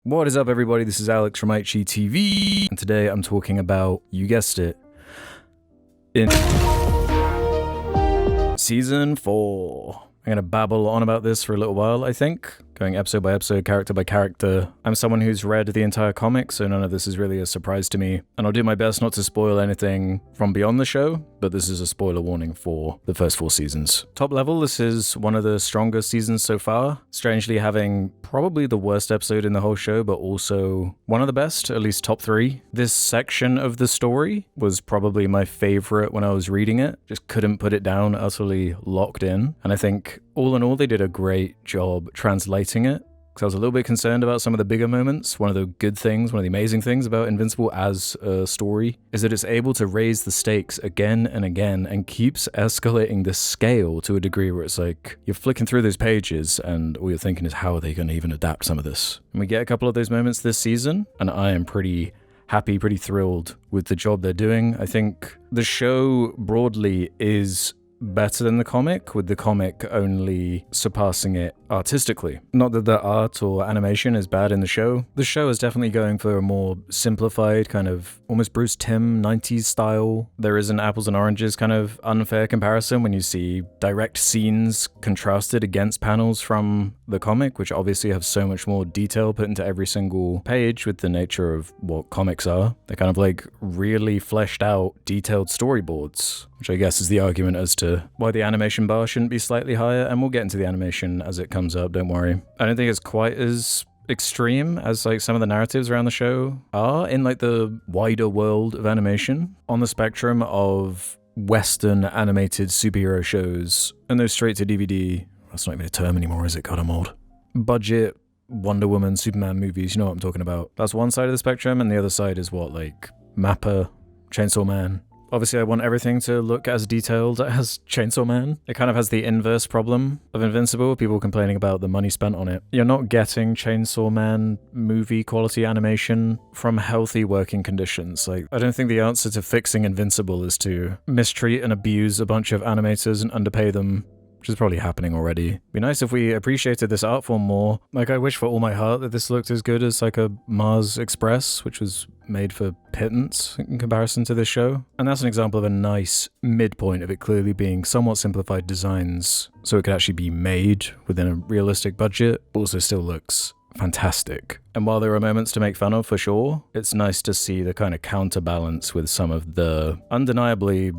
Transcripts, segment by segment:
What is up, everybody? This is Alex from IHE TV, and today I'm talking about, you guessed it, in Season 4. I'm going to babble on about this for a little while, I think, going episode by episode, character by character. I'm someone who's read the entire comic, so none of this is really a surprise to me, and I'll do my best not to spoil anything from beyond the show, but this is a spoiler warning for the first 4 seasons. Top level, this is one of the strongest seasons so far, strangely having probably the worst episode in the whole show, but also one of the best, at least top 3. This section of the story was probably my favorite when I was reading it. Just couldn't put it down, utterly locked in. And I think all in all, they did a great job translating it. Because I was a little bit concerned about some of the bigger moments. One of the good things, one of the amazing things about Invincible as a story is that it's able to raise the stakes again and again and keeps escalating the scale to a degree where it's like you're flicking through those pages and all you're thinking is, how are they going to even adapt some of this? And we get a couple of those moments this season, and I am pretty happy, pretty thrilled with the job they're doing. I think the show broadly is better than the comic, with the comic only surpassing it artistically. Not that the art or animation is bad in the show. The show is definitely going for a more simplified, kind of almost Bruce Timm 90s style. There is an apples and oranges kind of unfair comparison when you see direct scenes contrasted against panels from the comic, which obviously have so much more detail put into every single page with the nature of what comics are. They're kind of like really fleshed out, detailed storyboards, which I guess is the argument as to why the animation bar shouldn't be slightly higher, and we'll get into the animation as it comes up, don't worry. I don't think it's quite as extreme as like some of the narratives around the show are in like the wider world of animation. On the spectrum of Western animated superhero shows and those straight to DVD, that's not even a term anymore, is it? God, I'm old. Budget Wonder Woman, Superman movies, you know what I'm talking about. That's one side of the spectrum, and the other side is what, like Mappa, Chainsaw Man. Obviously, I want everything to look as detailed as Chainsaw Man. It kind of has the inverse problem of Invincible, people complaining about the money spent on it. You're not getting Chainsaw Man movie quality animation from healthy working conditions. Like, I don't think the answer to fixing Invincible is to mistreat and abuse a bunch of animators and underpay them, which is probably happening already. It'd be nice if we appreciated this art form more. Like, I wish for all my heart that this looked as good as like a Mars Express, which was made for pittance in comparison to this show. And that's an example of a nice midpoint of it clearly being somewhat simplified designs, so it could actually be made within a realistic budget, but also still looks fantastic. And while there are moments to make fun of for sure, it's nice to see the kind of counterbalance with some of the undeniably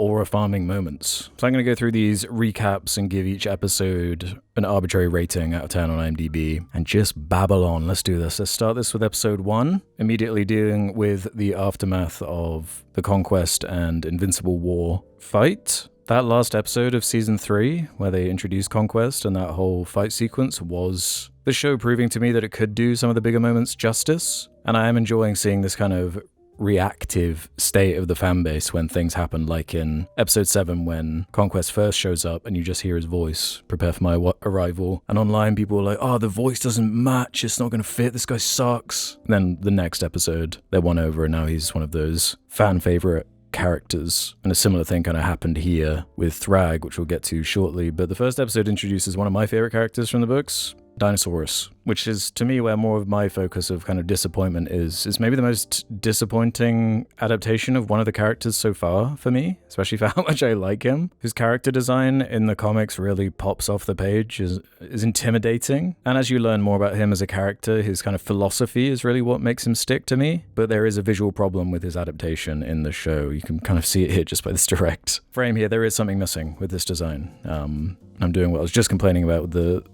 aura-farming moments. So I'm going to go through these recaps and give each episode an arbitrary rating out of 10 on IMDb and just babble on. Let's do this. Let's start this with episode 1, immediately dealing with the aftermath of the Conquest and Invincible War fight. That last episode of season 3, where they introduced Conquest and that whole fight sequence, was the show proving to me that it could do some of the bigger moments justice. And I am enjoying seeing this kind of reactive state of the fan base when things happen, like in episode 7 when Conquest first shows up and you just hear his voice, prepare for my arrival, and online people are like, oh, the voice doesn't match, it's not going to fit, this guy sucks. And then the next episode they're won over and now he's one of those fan favorite characters. And a similar thing kind of happened here with Thrag, which we'll get to shortly. But the first episode introduces one of my favorite characters from the books, Dinosaurus, which is to me where more of my focus of kind of disappointment is maybe the most disappointing adaptation of one of the characters so far for me, especially for how much I like him. His character design in the comics really pops off the page, is intimidating, and as you learn more about him as a character, his kind of philosophy is really what makes him stick to me. But there is a visual problem with his adaptation in the show. You can kind of see it here just by this direct frame here. There is something missing with this design. I'm doing what I was just complaining about with the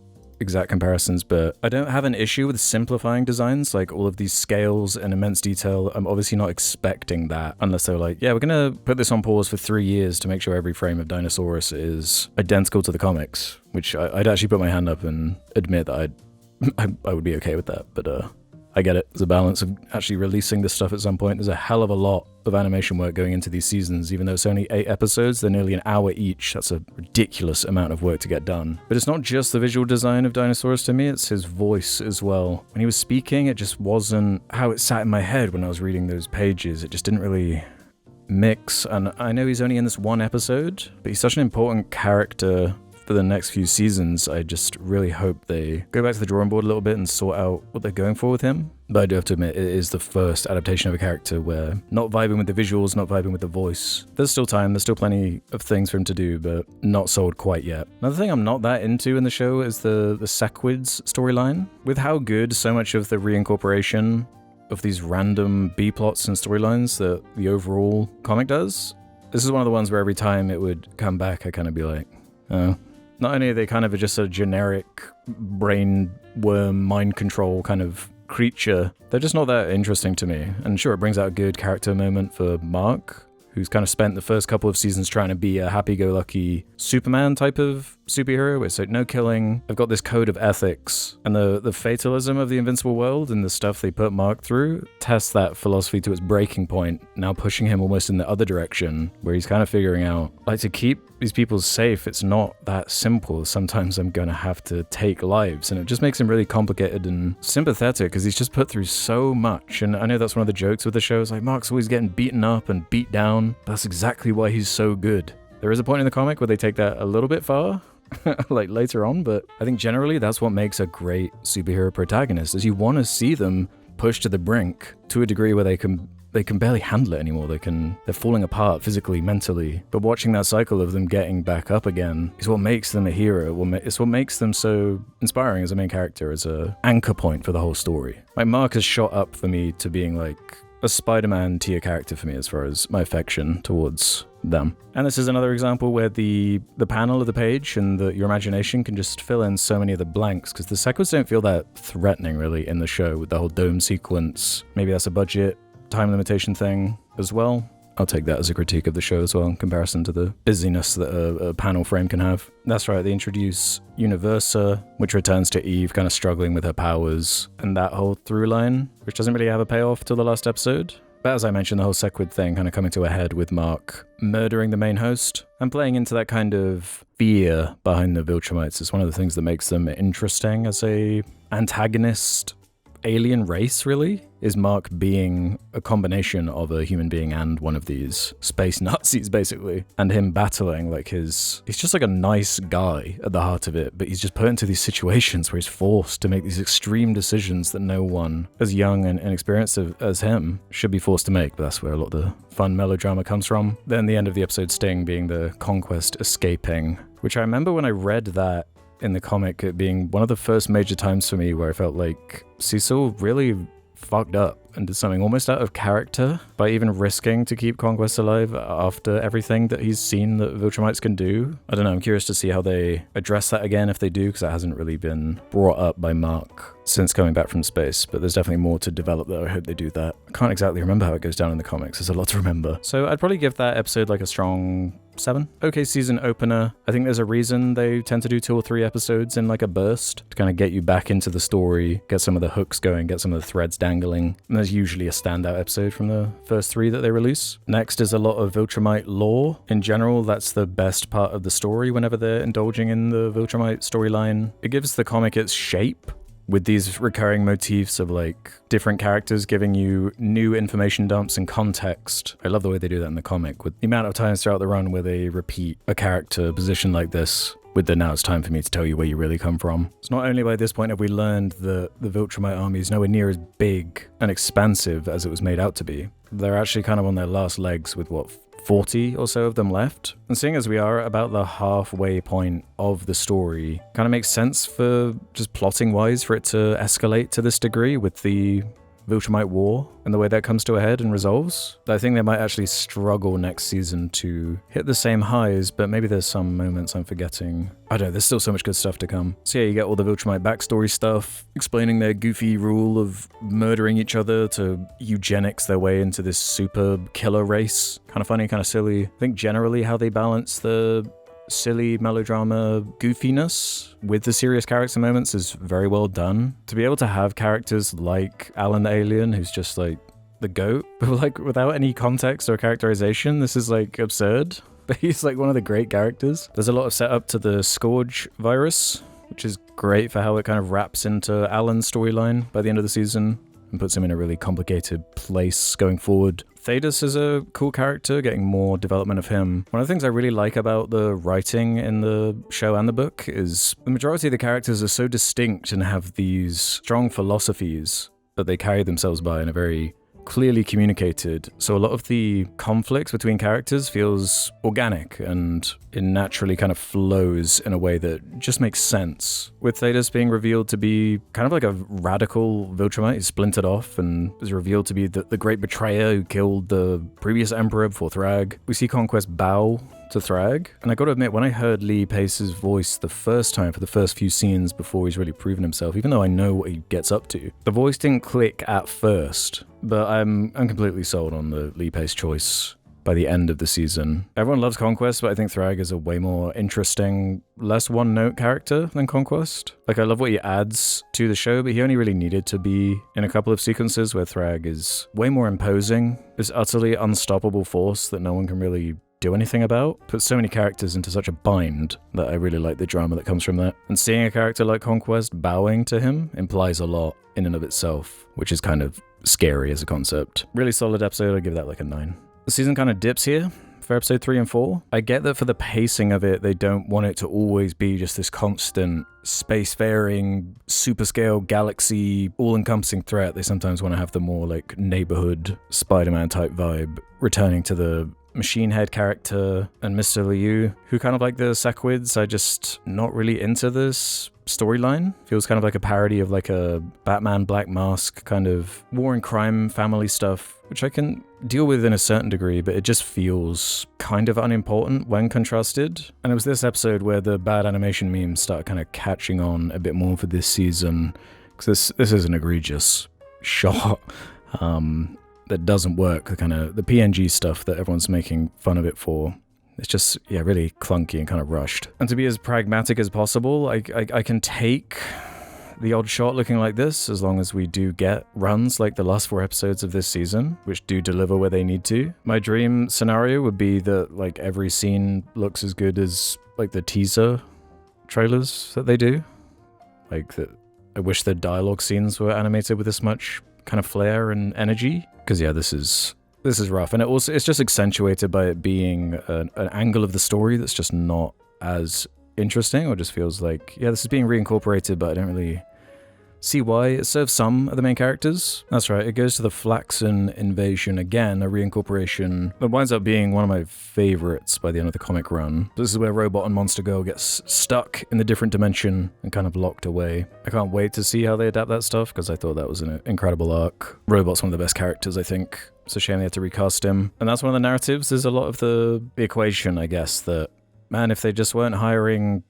exact comparisons, but I don't have an issue with simplifying designs, like all of these scales and immense detail. I'm obviously not expecting that unless they're like, yeah, we're gonna put this on pause for 3 years to make sure every frame of Dinosaurus is identical to the comics, which I'd actually put my hand up and admit that I would be okay with that, but I get it. There's a balance of actually releasing this stuff at some point. There's a hell of a lot of animation work going into these seasons, even though it's only 8 episodes, they're nearly an hour each. That's a ridiculous amount of work to get done. But it's not just the visual design of Dinosaurus to me, it's his voice as well. When he was speaking, it just wasn't how it sat in my head when I was reading those pages. It just didn't really mix. And I know he's only in this one episode, but he's such an important character for the next few seasons, I just really hope they go back to the drawing board a little bit and sort out what they're going for with him. But I do have to admit, it is the first adaptation of a character where not vibing with the visuals, not vibing with the voice. There's still time, there's still plenty of things for him to do, but not sold quite yet. Another thing I'm not that into in the show is the Sequids storyline. With how good so much of the reincorporation of these random B-plots and storylines that the overall comic does, this is one of the ones where every time it would come back, I'd kind of be like, oh. Not only are they kind of just a generic brain worm, mind control kind of creature, they're just not that interesting to me. And sure, it brings out a good character moment for Mark, who's kind of spent the first couple of seasons trying to be a happy-go-lucky Superman type of superhero. It's like, no killing, I've got this code of ethics. And the fatalism of the Invincible world and the stuff they put Mark through tests that philosophy to its breaking point, now pushing him almost in the other direction, where he's kind of figuring out, like, to keep these people safe, it's not that simple. Sometimes I'm gonna have to take lives, and it just makes him really complicated and sympathetic, because he's just put through so much. And I know that's one of the jokes with the show, is like, Mark's always getting beaten up and beat down. That's exactly why he's so good. There is a point in the comic where they take that a little bit far, like later on, but I think generally that's what makes a great superhero protagonist, is you want to see them pushed to the brink to a degree where they can barely handle it anymore. They're falling apart physically, mentally. But watching that cycle of them getting back up again is what makes them a hero. It's what makes them so inspiring as a main character, as a anchor point for the whole story. Like, Mark has shot up for me to being like a Spider-Man tier character for me as far as my affection towards them. And this is another example where the panel of the page and your imagination can just fill in so many of the blanks, because the Sequids don't feel that threatening really in the show with the whole dome sequence. Maybe that's a budget time limitation thing as well. I'll take that as a critique of the show as well, in comparison to the busyness that a panel frame can have. That's right, they introduce Universa, which returns to Eve kind of struggling with her powers, and that whole through line, which doesn't really have a payoff till the last episode. But as I mentioned, the whole Sequid thing kind of coming to a head with Mark murdering the main host, and playing into that kind of fear behind the Viltrumites is one of the things that makes them interesting as a antagonist alien race, really, is Mark being a combination of a human being and one of these space Nazis, basically. And him battling, like, he's just like a nice guy at the heart of it, but he's just put into these situations where he's forced to make these extreme decisions that no one as young and inexperienced as him should be forced to make. But that's where a lot of the fun melodrama comes from. Then the end of the episode sting being the Conquest escaping, which I remember when I read that in the comic, it being one of the first major times for me where I felt like Cecil really fucked up and did something almost out of character by even risking to keep Conquest alive after everything that he's seen that Viltrumites can do. I don't know, I'm curious to see how they address that again, if they do, because that hasn't really been brought up by Mark since coming back from space, but there's definitely more to develop there. I hope they do that. I can't exactly remember how it goes down in the comics, there's a lot to remember. So I'd probably give that episode like a strong 7. Okay season opener. I think there's a reason they tend to do 2 or 3 episodes in like a burst to kind of get you back into the story, get some of the hooks going, get some of the threads dangling. And there's usually a standout episode from the first 3 that they release. Next is a lot of Viltrumite lore. In general, that's the best part of the story whenever they're indulging in the Viltrumite storyline. It gives the comic its shape, with these recurring motifs of like different characters giving you new information dumps and context. I love the way they do that in the comic, with the amount of times throughout the run where they repeat a character position like this, with the now it's time for me to tell you where you really come from. It's not only by this point have we learned that the Viltrumite army is nowhere near as big and expansive as it was made out to be. They're actually kind of on their last legs with, what, 40 or so of them left. And seeing as we are about the halfway point of the story, kind of makes sense for just plotting wise for it to escalate to this degree with the Viltrumite War and the way that comes to a head and resolves. I think they might actually struggle next season to hit the same highs, but maybe there's some moments I'm forgetting. I don't know, there's still so much good stuff to come. So yeah, you get all the Viltrumite backstory stuff, explaining their goofy rule of murdering each other to eugenics their way into this super killer race. Kind of funny, kind of silly. I think generally how they balance the silly melodrama goofiness with the serious character moments is very well done. To be able to have characters like Alan the Alien, who's just like the goat, but like without any context or characterization, this is like absurd. But he's like one of the great characters. There's a lot of setup to the Scourge virus, which is great for how it kind of wraps into Alan's storyline by the end of the season and puts him in a really complicated place going forward Thaddeus is a cool character, getting more development of him. One of the things I really like about the writing in the show and the book is the majority of the characters are so distinct and have these strong philosophies that they carry themselves by in a very clearly communicated. So a lot of the conflicts between characters feels organic and it naturally kind of flows in a way that just makes sense. With Thaddeus being revealed to be kind of like a radical Viltrumite, he's splintered off and is revealed to be the great betrayer who killed the previous emperor before Thrag. We see Conquest bow to Thrag, and I gotta admit, when I heard Lee Pace's voice the first time for the first few scenes before he's really proven himself, even though I know what he gets up to, the voice didn't click at first, but I'm completely sold on the Lee Pace choice by the end of the season. Everyone loves Conquest, but I think Thrag is a way more interesting, less one-note character than Conquest. Like, I love what he adds to the show, but he only really needed to be in a couple of sequences where Thrag is way more imposing, this utterly unstoppable force that no one can really do anything about. Puts so many characters into such a bind that I really like the drama that comes from that. And seeing a character like Conquest bowing to him implies a lot in and of itself, which is kind of scary as a concept. Really solid episode, I'd give that like a 9. The season kind of dips here for episode 3 and 4. I get that for the pacing of it, they don't want it to always be just this constant spacefaring, super scale, galaxy, all-encompassing threat. They sometimes want to have the more like neighborhood Spider-Man type vibe, returning to the Machine Head character and Mr. Liu, who kind of like the Sequids. I just not really into this storyline. Feels kind of like a parody of like a Batman Black Mask kind of war and crime family stuff, which I can deal with in a certain degree, but it just feels kind of unimportant when contrasted. And it was this episode where the bad animation memes started kind of catching on a bit more for this season, because this is an egregious shot. That doesn't work, the PNG stuff that everyone's making fun of it for. It's just, yeah, really clunky and kind of rushed. And to be as pragmatic as possible, I can take the odd shot looking like this, as long as we do get runs like the last 4 episodes of this season, which do deliver where they need to. My dream scenario would be that like every scene looks as good as like the teaser trailers that they do. Like that, I wish the dialogue scenes were animated with this much kind of flair and energy. Because yeah, this is rough, and it's just accentuated by it being an angle of the story that's just not as interesting, or just feels like, yeah, this is being reincorporated, but I don't really see why. It serves some of the main characters. That's right, it goes to the Flaxen invasion again, a reincorporation that winds up being one of my favorites by the end of the comic run. This is where Robot and Monster Girl gets stuck in the different dimension and kind of locked away. I can't wait to see how they adapt that stuff, because I thought that was an incredible arc. Robot's one of the best characters, I think. It's a shame they had to recast him. And that's one of the narratives. There's a lot of the equation, I guess, that, man, if they just weren't hiring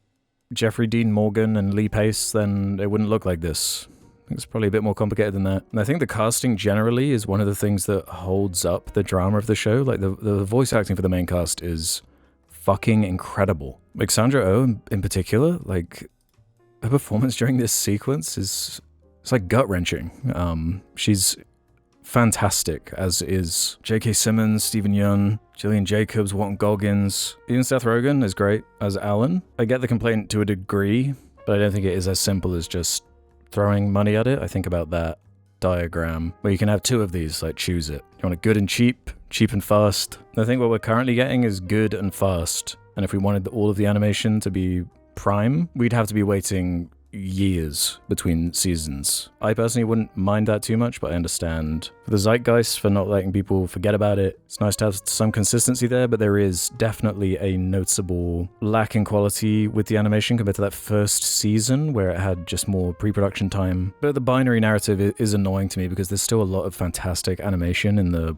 Jeffrey Dean Morgan and Lee Pace, then it wouldn't look like this. I think it's probably a bit more complicated than that. And I think the casting generally is one of the things that holds up the drama of the show. Like the voice acting for the main cast is fucking incredible. Like Sandra Oh in particular, like her performance during this sequence it's like gut-wrenching. She's fantastic, as is J.K. Simmons, Stephen Yeun, Gillian Jacobs, Walton Goggins. Even Seth Rogen is great as Alan. I get the complaint to a degree, but I don't think it is as simple as just throwing money at it. I think about that diagram where you can have 2 of these, like choose it. You want it good and cheap and fast. And I think what we're currently getting is good and fast. And if we wanted all of the animation to be prime, we'd have to be waiting years between seasons. I personally wouldn't mind that too much, but I understand for the zeitgeist, for not letting people forget about it. It's nice to have some consistency there, but there is definitely a noticeable lack in quality with the animation compared to that first season where it had just more pre-production time. But the binary narrative is annoying to me because there's still a lot of fantastic animation in the,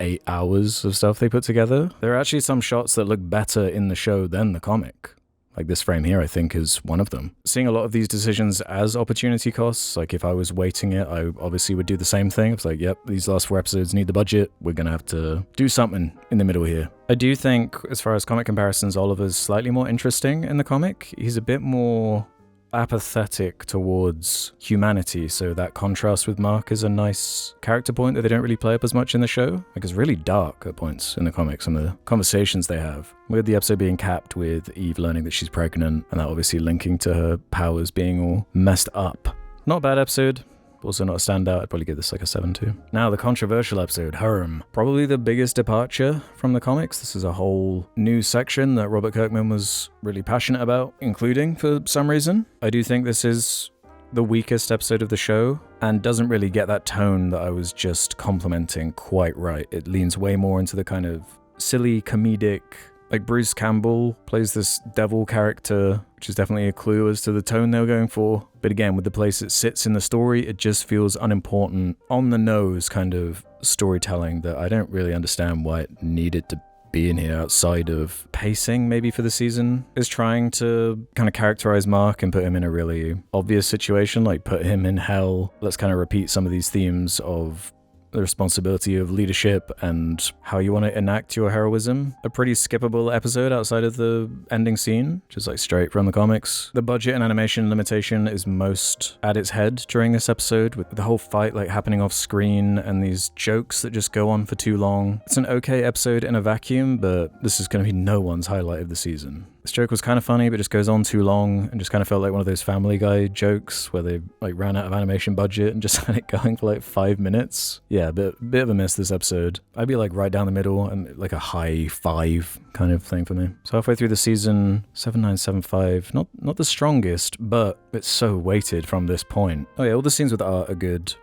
8 hours of stuff they put together. There are actually some shots that look better in the show than the comic. Like this frame here, I think, is one of them. Seeing a lot of these decisions as opportunity costs, like if I was waiting it, I obviously would do the same thing. It's like, yep, these last 4 episodes need the budget. We're gonna have to do something in the middle here. I do think, as far as comic comparisons, Oliver's slightly more interesting in the comic. He's a bit more apathetic towards humanity, so that contrast with Mark is a nice character point that they don't really play up as much in the show. Like, it's really dark at points in the comic, some of the conversations they have, with the episode being capped with Eve learning that she's pregnant, and that obviously linking to her powers being all messed up. Not a bad episode, Also not a standout. I'd probably give this like a 7 too. Now, the controversial episode, Hurm. Probably the biggest departure from the comics. This is a whole new section that Robert Kirkman was really passionate about including for some reason. I do think this is the weakest episode of the show and doesn't really get that tone that I was just complimenting quite right. It leans way more into the kind of silly comedic, like Bruce Campbell plays this devil character, which is definitely a clue as to the tone they were going for. But again, with the place it sits in the story, it just feels unimportant, on the nose kind of storytelling that I don't really understand why it needed to be in here outside of pacing maybe for the season. Is trying to kind of characterize Mark and put him in a really obvious situation, like put him in hell. Let's kind of repeat some of these themes of the responsibility of leadership and how you want to enact your heroism. A pretty skippable episode outside of the ending scene, which is like straight from the comics. The budget and animation limitation is most at its head during this episode, with the whole fight like happening off screen and these jokes that just go on for too long. It's an okay episode in a vacuum, but this is going to be no one's highlight of the season. This joke was kind of funny, but just goes on too long and just kind of felt like one of those Family Guy jokes where they like ran out of animation budget and just had it going for like 5 minutes. Yeah, bit of a miss this episode. I'd be like right down the middle and like a high 5 kind of thing for me. So halfway through the season, 7.975. Not the strongest, but it's so weighted from this point. Oh yeah, all the scenes with art are good.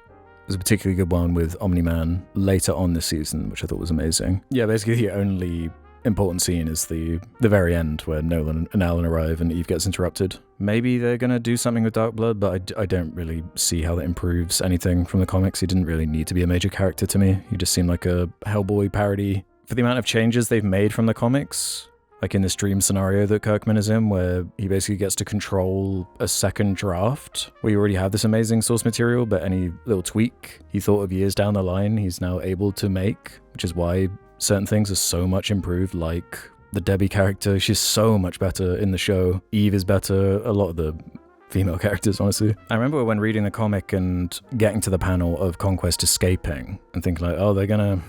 There's a particularly good one with Omni-Man later on this season, which I thought was amazing. Yeah, basically the only important scene is the very end where Nolan and Alan arrive and Eve gets interrupted. Maybe they're gonna do something with Dark Blood, but I don't really see how that improves anything from the comics. He didn't really need to be a major character to me. He just seemed like a Hellboy parody. For the amount of changes they've made from the comics, like in this dream scenario that Kirkman is in, where he basically gets to control a second draft, where you already have this amazing source material, but any little tweak he thought of years down the line, he's now able to make, which is why certain things are so much improved, like the Debbie character. She's so much better in the show. Eve is better. A lot of the female characters, honestly. I remember when reading the comic and getting to the panel of Conquest escaping and thinking like, oh, they're gonna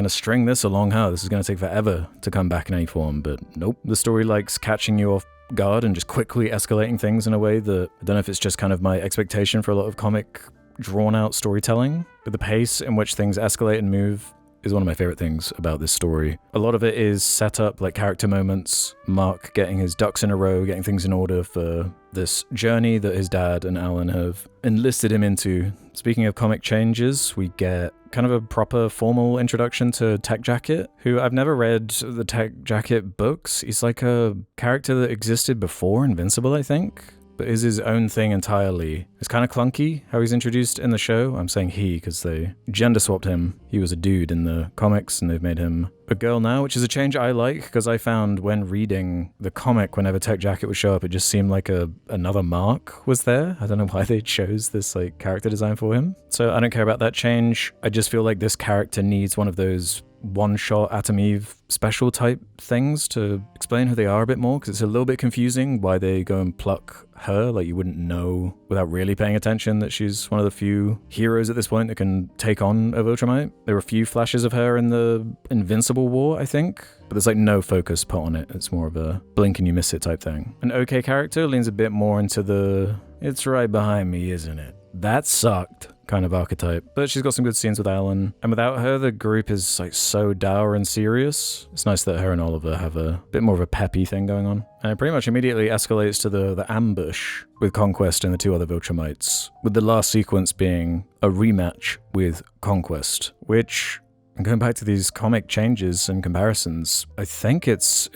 string this along, huh? This is gonna take forever to come back in any form, but nope. The story likes catching you off guard and just quickly escalating things in a way that, I don't know if it's just kind of my expectation for a lot of comic drawn out storytelling, but the pace in which things escalate and move is one of my favorite things about this story. A lot of it is set up like character moments, Mark getting his ducks in a row, getting things in order for this journey that his dad and Alan have enlisted him into. Speaking of comic changes, we get kind of a proper formal introduction to Tech Jacket, who I've never read the Tech Jacket books. He's like a character that existed before Invincible, I think, but is his own thing entirely. It's kind of clunky how he's introduced in the show. I'm saying he because they gender swapped him. He was a dude in the comics and they've made him a girl now, which is a change I like because I found when reading the comic, whenever Tech Jacket would show up, it just seemed like another Mark was there. I don't know why they chose this like character design for him. So I don't care about that change. I just feel like this character needs one of those one-shot Atom Eve special type things to explain who they are a bit more, because it's a little bit confusing why they go and pluck her. Like, you wouldn't know without really paying attention that she's one of the few heroes at this point that can take on a Viltrumite. There were a few flashes of her in the Invincible War, I think, but there's like no focus put on it. It's more of a blink and you miss it type thing. An okay character leans a bit more into the "it's right behind me, isn't it? That sucked" kind of archetype. But she's got some good scenes with Alan. And without her, the group is like so dour and serious. It's nice that her and Oliver have a bit more of a peppy thing going on. And it pretty much immediately escalates to the ambush with Conquest and the two other Viltrumites, with the last sequence being a rematch with Conquest, which, going back to these comic changes and comparisons, I think it's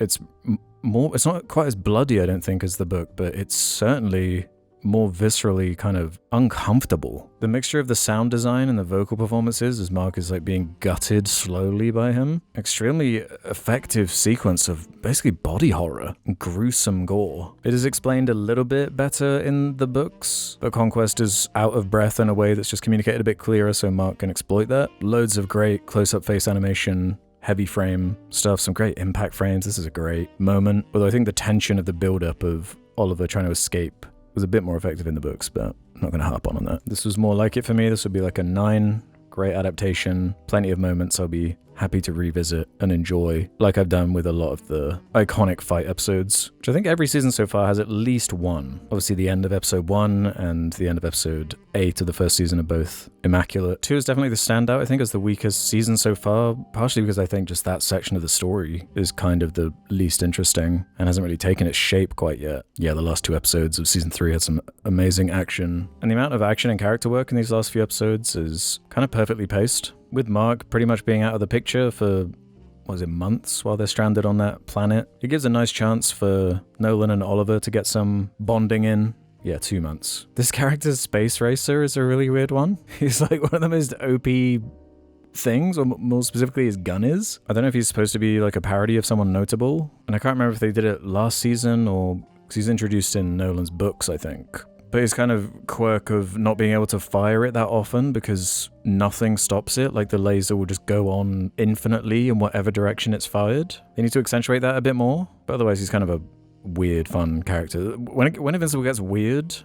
not quite as bloody, I don't think, as the book, but it's certainly more viscerally kind of uncomfortable. The mixture of the sound design and the vocal performances as Mark is like being gutted slowly by him. Extremely effective sequence of basically body horror and gruesome gore. It is explained a little bit better in the books, but Conquest is out of breath in a way that's just communicated a bit clearer so Mark can exploit that. Loads of great close-up face animation, heavy frame stuff, some great impact frames. This is a great moment. Although I think the tension of the build-up of Oliver trying to escape was a bit more effective in the books, but I'm not going to harp on that. This was more like it for me. This would be like a 9. Great adaptation, plenty of moments I'll be happy to revisit and enjoy, like I've done with a lot of the iconic fight episodes, which I think every season so far has at least one. Obviously the end of episode 1 and the end of episode 8 of the first season are both immaculate. 2 is definitely the standout, I think, as the weakest season so far, partially because I think just that section of the story is kind of the least interesting and hasn't really taken its shape quite yet. Yeah, the last 2 episodes of season 3 had some amazing action, and the amount of action and character work in these last few episodes is kind of perfectly paced, with Mark pretty much being out of the picture for, what was it, months while they're stranded on that planet. It gives a nice chance for Nolan and Oliver to get some bonding in. Yeah, 2 months. This character's space racer is a really weird one. He's like one of the most OP things, or more specifically his gun is. I don't know if he's supposed to be like a parody of someone notable, and I can't remember if they did it last season or because he's introduced in Nolan's books, I think. But his kind of quirk of not being able to fire it that often because nothing stops it, like the laser will just go on infinitely in whatever direction it's fired. They need to accentuate that a bit more, but otherwise he's kind of a weird, fun character. When Invincible gets weird,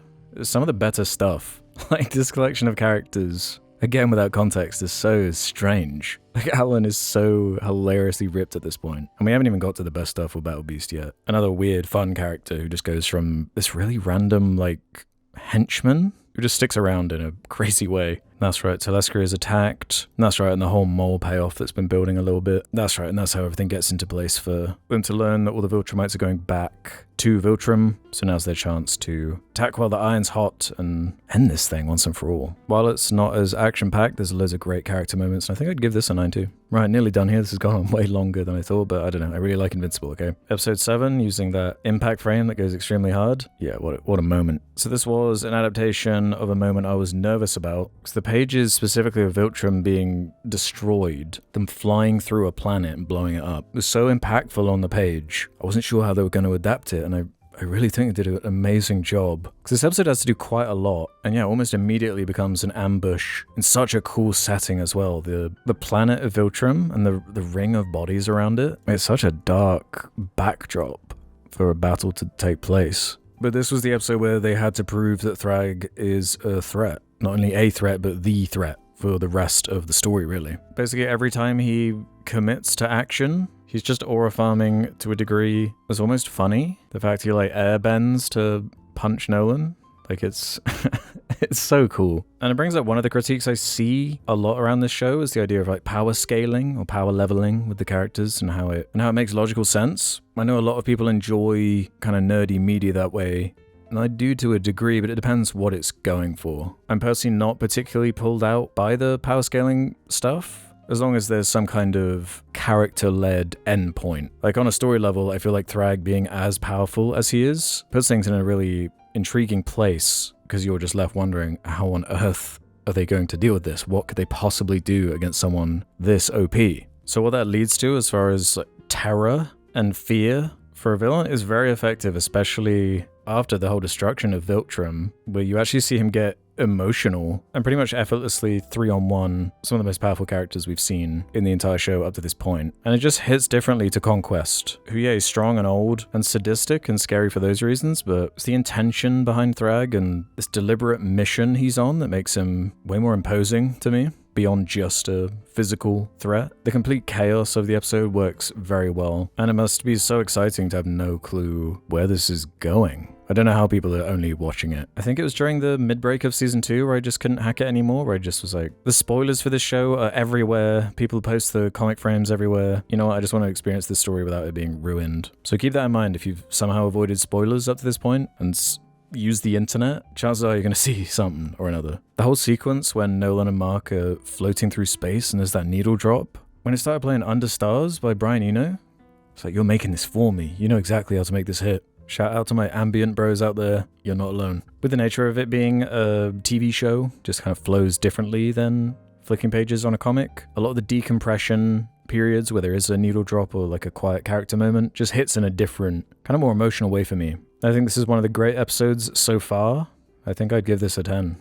some of the better stuff, like this collection of characters, again without context, is so strange. Like Alan is so hilariously ripped at this point. And we haven't even got to the best stuff with Battle Beast yet. Another weird, fun character who just goes from this really random, like, henchman who just sticks around in a crazy way. That's right, Teleska is attacked. That's right, and the whole mole payoff that's been building a little bit. That's right, and that's how everything gets into place for them to learn that all the Viltrumites are going back to Viltrum. So now's their chance to attack while the iron's hot and end this thing once and for all. While it's not as action-packed, there's loads of great character moments, and I think I'd give this a 9 too. Right, nearly done here. This has gone on way longer than I thought, but I don't know. I really like Invincible, okay? Episode 7, using that impact frame that goes extremely hard. Yeah, what a moment. So this was an adaptation of a moment I was nervous about, because the pages specifically of Viltrum being destroyed, them flying through a planet and blowing it up, was so impactful on the page. I wasn't sure how they were going to adapt it, and I really think they did an amazing job. Because this episode has to do quite a lot, and yeah, almost immediately becomes an ambush in such a cool setting as well. The planet of Viltrum and the ring of bodies around it. It's such a dark backdrop for a battle to take place. But this was the episode where they had to prove that Thrag is a threat. Not only a threat, but the threat for the rest of the story, really. Basically, every time he commits to action, he's just aura farming to a degree that's almost funny. The fact he like air bends to punch Nolan, like it's it's so cool. And it brings up one of the critiques I see a lot around this show is the idea of like power scaling or power leveling with the characters and how it makes logical sense. I know a lot of people enjoy kind of nerdy media that way. And I do to a degree, but it depends what it's going for. I'm personally not particularly pulled out by the power scaling stuff, as long as there's some kind of character-led endpoint. Like on a story level, I feel like Thrag being as powerful as he is puts things in a really intriguing place, because you're just left wondering, how on earth are they going to deal with this? What could they possibly do against someone this OP? So what that leads to as far as terror and fear for a villain is very effective, especially after the whole destruction of Viltrum, where you actually see him get emotional and pretty much effortlessly 3-on-1 some of the most powerful characters we've seen in the entire show up to this point. And it just hits differently to Conquest, who, yeah, is strong and old and sadistic and scary for those reasons, but it's the intention behind Thrag and this deliberate mission he's on that makes him way more imposing to me, beyond just a physical threat. The complete chaos of the episode works very well, and it must be so exciting to have no clue where this is going. I don't know how people are only watching it. I think it was during the mid-break of season 2 where I just couldn't hack it anymore, where I just was like, the spoilers for this show are everywhere. People post the comic frames everywhere. You know what? I just want to experience this story without it being ruined. So keep that in mind if you've somehow avoided spoilers up to this point and use the internet, chances are you're going to see something or another. The whole sequence when Nolan and Mark are floating through space and there's that needle drop. When it started playing Under Stars by Brian Eno, it's like, you're making this for me. You know exactly how to make this hit. Shout out to my ambient bros out there, you're not alone. With the nature of it being a TV show, just kind of flows differently than flicking pages on a comic. A lot of the decompression periods where there is a needle drop or like a quiet character moment just hits in a different, kind of more emotional way for me. I think this is one of the great episodes so far. I think I'd give this a 10.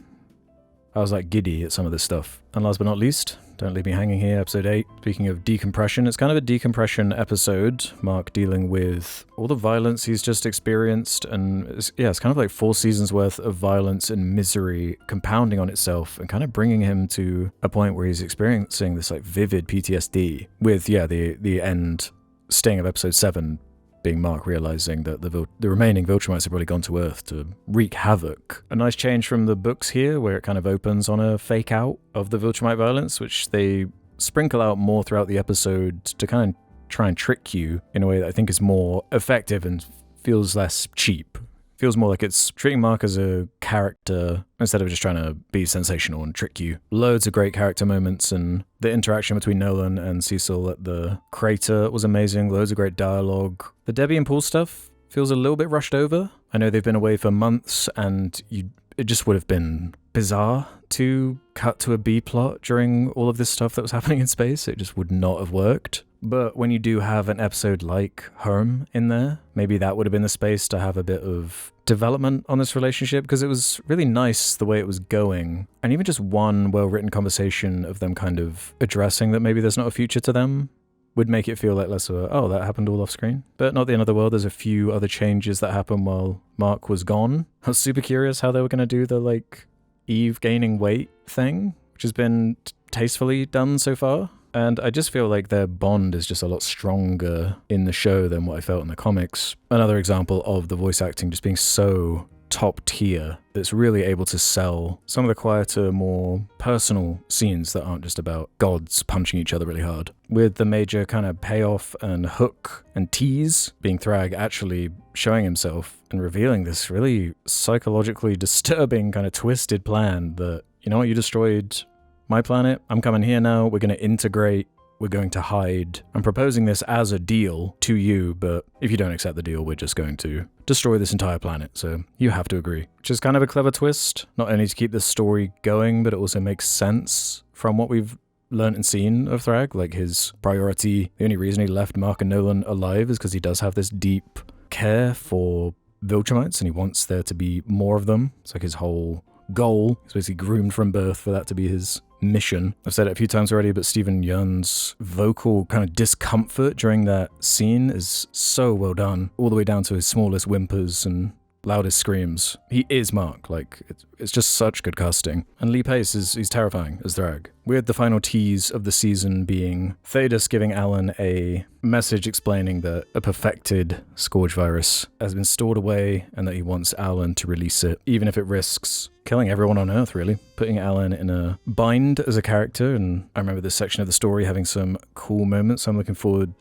I was like giddy at some of this stuff. And last but not least, don't leave me hanging here, episode 8. Speaking of decompression, it's kind of a decompression episode. Mark dealing with all the violence he's just experienced, and it's kind of like 4 seasons worth of violence and misery compounding on itself and kind of bringing him to a point where he's experiencing this like vivid PTSD with, the end sting of episode 7 being Mark realizing that the remaining Viltrumites have probably gone to Earth to wreak havoc. A nice change from the books here, where it kind of opens on a fake out of the Viltrumite violence, which they sprinkle out more throughout the episode to kind of try and trick you in a way that I think is more effective and feels less cheap. Feels more like it's treating Mark as a character instead of just trying to be sensational and trick you. Loads of great character moments, and the interaction between Nolan and Cecil at the crater was amazing. Loads of great dialogue. The Debbie and Paul stuff feels a little bit rushed over. I know they've been away for months, and it just would have been bizarre to cut to a B plot during all of this stuff that was happening in space. It just would not have worked. But when you do have an episode like Hurm in there, maybe that would have been the space to have a bit of development on this relationship, because it was really nice the way it was going. And even just one well-written conversation of them kind of addressing that maybe there's not a future to them would make it feel like less of a, oh, that happened all off screen. But not the end of the world. There's a few other changes that happened while Mark was gone. I was super curious how they were going to do the like Eve gaining weight thing, which has been tastefully done so far. And I just feel like their bond is just a lot stronger in the show than what I felt in the comics. Another example of the voice acting just being so top tier that's really able to sell some of the quieter, more personal scenes that aren't just about gods punching each other really hard. With the major kind of payoff and hook and tease being Thrag actually showing himself and revealing this really psychologically disturbing kind of twisted plan that, you know what, you destroyed my planet, I'm coming here now, we're going to integrate, we're going to hide. I'm proposing this as a deal to you, but if you don't accept the deal, we're just going to destroy this entire planet, so you have to agree. Which is kind of a clever twist, not only to keep the story going, but it also makes sense from what we've learned and seen of Thrag. Like his priority, the only reason he left Mark and Nolan alive is because he does have this deep care for Viltrumites, and he wants there to be more of them. It's like his whole goal. He's basically groomed from birth for that to be his mission. I've said it a few times already, but Stephen Yeun's vocal kind of discomfort during that scene is so well done, all the way down to his smallest whimpers and loudest screams. He is Mark. Like, it's just such good casting. And Lee Pace he's terrifying as Thrag. We had the final tease of the season being Thaddeus giving Alan a message explaining that a perfected Scourge virus has been stored away and that he wants Alan to release it, even if it risks killing everyone on Earth, really. Putting Alan in a bind as a character, and I remember this section of the story having some cool moments. I'm looking forward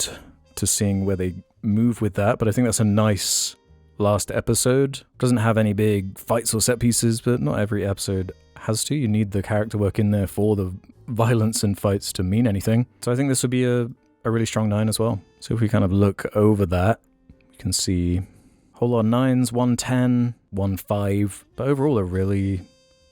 to seeing where they move with that, but I think that's a nice last episode. Doesn't have any big fights or set pieces, but not every episode has to. You need the character work in there for the violence and fights to mean anything. So I think this would be a really strong 9 as well. So if we kind of look over that, we can see whole lot of 9s, 110, 1-5, but overall a really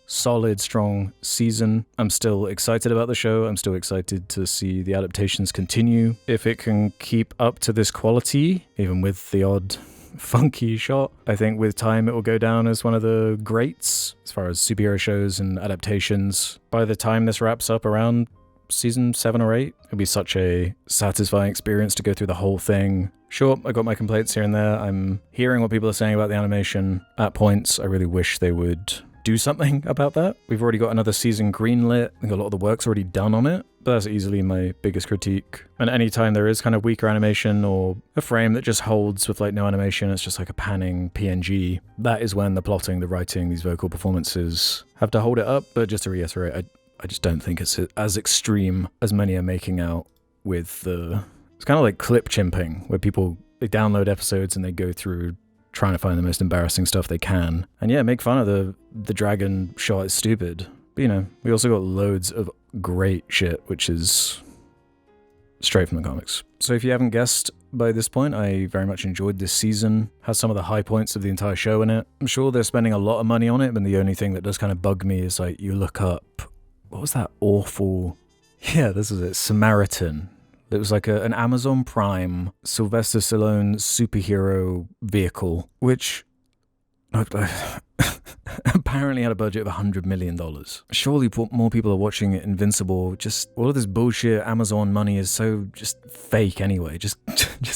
solid, strong season. I'm still excited about the show. I'm still excited to see the adaptations continue. If it can keep up to this quality, even with the odd funky shot, I think with time it will go down as one of the greats as far as superhero shows and adaptations. By the time this wraps up around season 7 or 8, it'll be such a satisfying experience to go through the whole thing. Sure, I got my complaints here and there. I'm hearing what people are saying about the animation at points. I really wish they would do something about that. We've already got another season greenlit. I think a lot of the work's already done on it, but that's easily my biggest critique. And anytime there is kind of weaker animation or a frame that just holds with like no animation, it's just like a panning PNG, that is when the plotting, the writing, these vocal performances have to hold it up. But just to reiterate, I just don't think it's as extreme as many are making out with the... It's kind of like clip chimping, where they download episodes and they go through trying to find the most embarrassing stuff they can. And yeah, make fun of the dragon shot is stupid. But you know, we also got loads of great shit, which is straight from the comics. So if you haven't guessed by this point, I very much enjoyed this season. Has some of the high points of the entire show in it. I'm sure they're spending a lot of money on it, but the only thing that does kind of bug me is like, you look up, what was that awful... Yeah, this is it, Samaritan. It was like an Amazon Prime Sylvester Stallone superhero vehicle, which apparently had a budget of $100 million. Surely more people are watching Invincible. Just all of this bullshit Amazon money is so just fake anyway. Just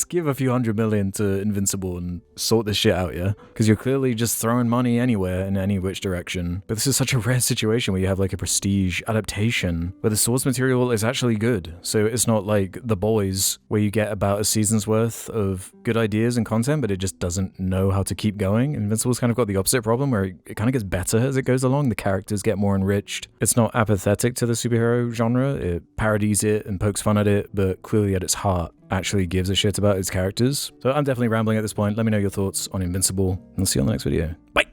give a few $100 million to Invincible and sort this shit out, yeah? Because you're clearly just throwing money anywhere in any which direction. But this is such a rare situation where you have like a prestige adaptation where the source material is actually good. So it's not like The Boys where you get about a season's worth of good ideas and content, but it just doesn't know how to keep going. Invincible's kind of got the opposite problem where it kind of gets better as it goes along. The characters get more enriched. It's not apathetic to the superhero genre. It parodies it and pokes fun at it, but clearly at its heart actually gives a shit about its characters. So I'm definitely rambling at this point. Let me know your thoughts on Invincible, and I'll see you on the next video. Bye!